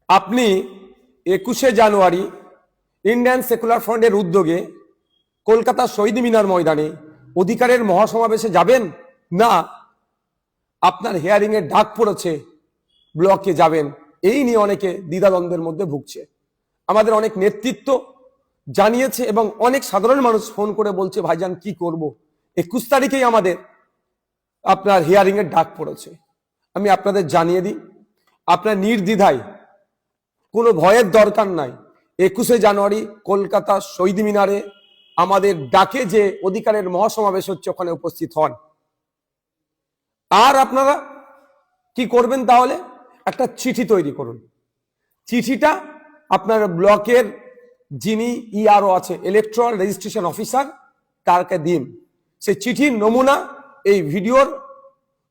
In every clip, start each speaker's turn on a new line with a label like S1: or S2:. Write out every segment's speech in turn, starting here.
S1: আপনি 21শে জানুয়ারি Indian secular ফ্রন্টের উদ্যোগে কলকাতা শহীদ মিনার ময়দানে অধিকারের মহাসমাবেশে যাবেন, না আপনার হিয়ারিং এর ডাক পড়েছে ব্লকে যাবেন, এই নিয়ে অনেকে দ্বিধাদ্বন্দ্বের মধ্যে ভুগছে। আমাদের অনেক নেতৃত্ব জানিয়েছে এবং অনেক সাধারণ মানুষ ফোন করে বলছে, ভাইজান কি করব, 21 তারিখেই আমাদের আপনার হিয়ারিং এর ডাক পড়েছে। আমি আপনাদের জানিয়ে দিই, আপনার নির্দ্বিধায়, কোনো ভয়ের দরকার নাই, 21শে জানুয়ারি কলকাতা শহীদ মিনারে আমাদের ডাকে যে অধিকারের মহাসমাবেশ হচ্ছে ওখানে উপস্থিত হন। আর আপনারা কি করবেন, তাহলে একটা চিঠি তৈরি করুন। চিঠিটা আপনার ব্লকের যিনি ইআরও আছে, ইলেকট্রাল রেজিস্ট্রেশন অফিসার, তারকে দিন। সেই চিঠির নমুনা এই ভিডিওর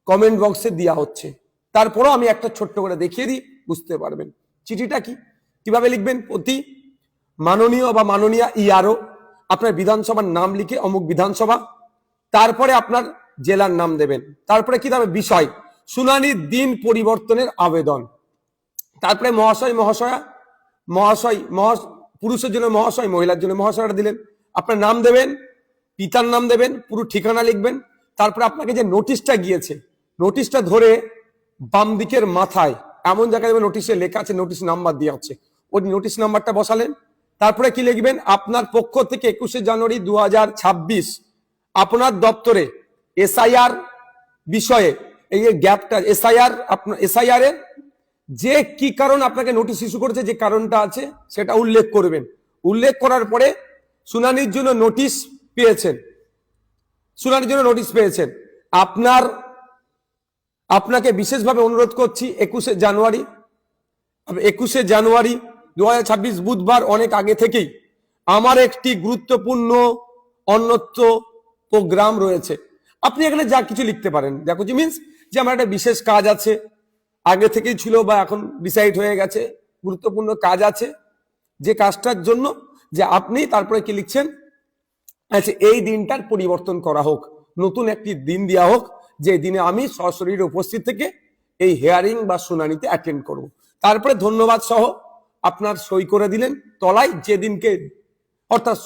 S1: কমেন্ট বক্সে দেওয়া হচ্ছে। তারপরও আমি একটা ছোট্ট করে দেখিয়ে দিই, বুঝতে পারবেন চিঠিটা কি, কিভাবে লিখবেন। প্রতি মাননীয় বা মাননীয়া ইআরও আপনার বিধানসভার নাম লিখে অমুক বিধানসভা, তারপরে আপনার জেলার নাম দেবেন, তারপরে কি দেবে বিষয়, শুনানির দিন পরিবর্তনের আবেদন, তারপরে মহাশয় মহাশয়া, মহাশয় পুরুষের জন্য মহাশয়, মহিলার জন্য মহাশয়টা দিলেন, আপনার নাম দেবেন, পিতার নাম দেবেন, পুরো ঠিকানা লিখবেন। তারপরে আপনাকে যে নোটিশটা গিয়েছে, নোটিশটা ধরে বাম দিকের মাথায় এমন জায়গায় নোটিশে লেখা আছে, নোটিশ নাম্বার দেওয়া আছে, ওই নোটিশ নাম্বারটা বসালেন। তারপরে কি লিখবেন, আপনার পক্ষ থেকে 21শে জানুয়ারি 2026 আপনার দপ্তরে এসআইআর বিষয়ে, এই গ্যাপটা এসআইআর, আপনার এসআইআর এর যে কি কারণ আপনাকে নোটিশ ইস্যু করেছে, যে কারণটা আছে সেটা উল্লেখ করবেন। উল্লেখ করার পরে শুনানির জন্য নোটিশ পেয়েছেন, শুনানির জন্য নোটিশ পেয়েছেন, আপনাকে বিশেষভাবে অনুরোধ করছি 21শে জানুয়ারি 2026 বুধবার অনেক আগে থেকেই আমার একটি গুরুত্বপূর্ণ অন্যত্র প্রোগ্রাম রয়েছে। আপনি এখানে যা কিছু লিখতে পারেন, যা কিছু মিনস যে আমার একটা বিশেষ কাজ আছে, আগে থেকেই ছিল বা এখন ডিসাইড হয়ে গেছে, গুরুত্বপূর্ণ কাজ আছে, যে কাজটার জন্য যে আপনি তারপরে কি লিখছেন, আচ্ছা এই দিনটার পরিবর্তন করা হোক, নতুন একটি দিন দেওয়া হোক, যে দিনে আমি সশরীরে উপস্থিত থেকে এই হিয়ারিং বা শুনানিতে অ্যাটেন্ড করব। তারপরে ধন্যবাদ সহ আপনার সই করে দিলেন তলায়, যেদিনকে অর্থাৎ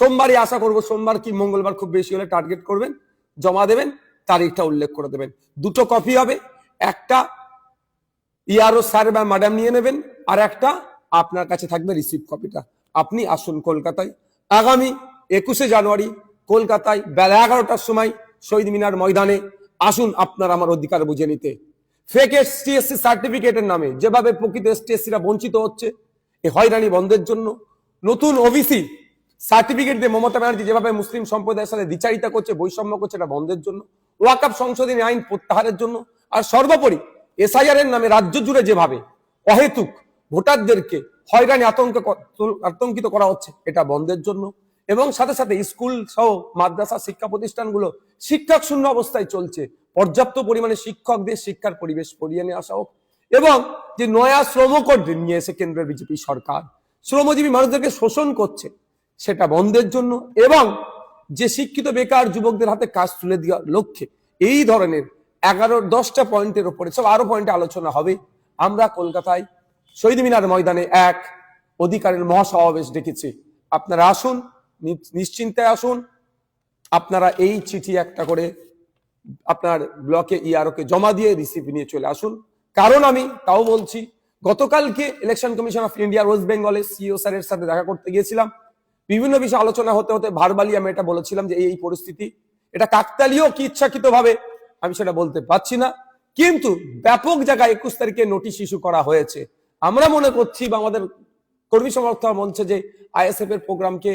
S1: সোমবারই আশা করব, সোমবার কি মঙ্গলবার খুব বেশি হলে টার্গেট করবেন, জমা দেবেন, তারিখটা উল্লেখ করে দেবেন। দুটো কপি হবে, একটা ইআরও স্যার বা ম্যাডাম নিয়ে নেবেন, আর একটা আপনার কাছে থাকবে রিসিভ কপিটা। আপনি আসুন কলকাতায় আগামী 21শে জানুয়ারি কলকাতায় বেলা 11টার সময় শহীদ মিনার ময়দানে আসুন, আপনার আমার অধিকার বুঝে নিতে। ফেক এসটি/এসসি সার্টিফিকেটের নামে যেভাবে প্রকৃত এসটি/এসসিরা বঞ্চিত হচ্ছে, এই হয়রানি বন্ধের জন্য, নতুন ওবিসি সার্টিফিকেট দিয়ে মমতা ব্যানার্জি যেভাবে মুসলিম সম্প্রদায়ের সাথে দ্বিচারিতা করছে, বৈষম্য করছে, এটা বন্ধের জন্য, ওয়াকফ সংশোধনী আইন প্রত্যাহারের জন্য, আর সর্বোপরি এসআইআর এর নামে রাজ্য জুড়ে যেভাবে অহেতুক ভোটারদেরকে হয়রানি আতঙ্কিত করা হচ্ছে, এটা বন্ধের জন্য, এবং সাথে সাথে স্কুল সহ মাদ্রাসা শিক্ষা প্রতিষ্ঠানগুলো শিক্ষক শূন্য অবস্থায় চলছে, পর্যাপ্ত পরিমাণে শিক্ষকদের শিক্ষার পরিবেশ করিয়ে নিয়ে আসা হোক, এবং যে নয়া শ্রম কোড নিয়ে এসে কেন্দ্রের বিজেপি সরকার শ্রমজীবী মানুষদেরকে শোষণ করছে, সেটা বন্ধের জন্য, এবং যে শিক্ষিত বেকার যুবকদের হাতে কাজ তুলে দেওয়ার লক্ষ্যে এই ধরনের 10টা পয়েন্টের উপরে সব আরো পয়েন্টে আলোচনা হবে। আমরা কলকাতায় শহীদ মিনার ময়দানে এক অধিকারের মহাসমাবেশ ডেকেছি। আপনারা আসুন, নিশ্চিন্তে আসুন, আপনারা এই চিঠি একটা করে আপনার ব্লকে ইআরও কে জমা দিয়ে রিসিভ নিয়ে চলে আসুন। কারণ আমি তাও বলছি, গতকালকে election commission of India West বেঙ্গলের সিইও স্যারের সাথে দেখা করতে গিয়েছিলাম, বিভিন্ন বিষয়ে আলোচনা হতে হতে ভার্বালি আমি এটা বলেছিলাম যে এই পরিস্থিতি, এটা কাকতালীয় কি ইচ্ছাকৃত ভাবে আমি সেটা বলতে পারছি না, কিন্তু ব্যাপক জায়গায় 21 তারিখে নোটিশ ইস্যু করা হয়েছে। আমরা মনে করছি বা আমাদের কর্মী সমর্থক মঞ্চে যে আইএসএফ এর প্রোগ্রামকে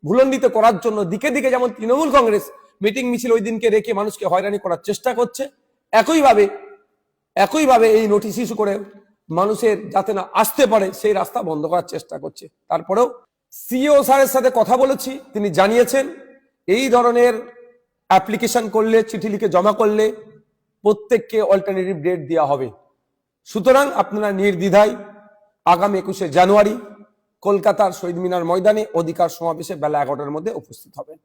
S1: ভুলণ্ডিত করার জন্য দিকে দিকে যেমন তৃণমূল কংগ্রেস মিটিং মিছিল ওই দিনকে রেখে মানুষকে হয়রানি করার চেষ্টা করছে, একইভাবে এই নোটিশ ইস্যু করে মানুষের যাতে না আসতে পারে সেই রাস্তা বন্ধ করার চেষ্টা করছে। তারপরেও সিইও স্যারের সাথে কথা বলেছি, তিনি জানিয়েছেন এই ধরনের অ্যাপ্লিকেশন করলে, চিঠি লিখে জমা করলে প্রত্যেককে অল্টারনেটিভ ডেট দেওয়া হবে। সুতরাং আপনারা নির্দ্বিধায় আগামী 21শে জানুয়ারি কলকাতার শহীদ মিনার ময়দানে অধিকার সমাবেশে বেলা 11টার মধ্যে উপস্থিত হবেন।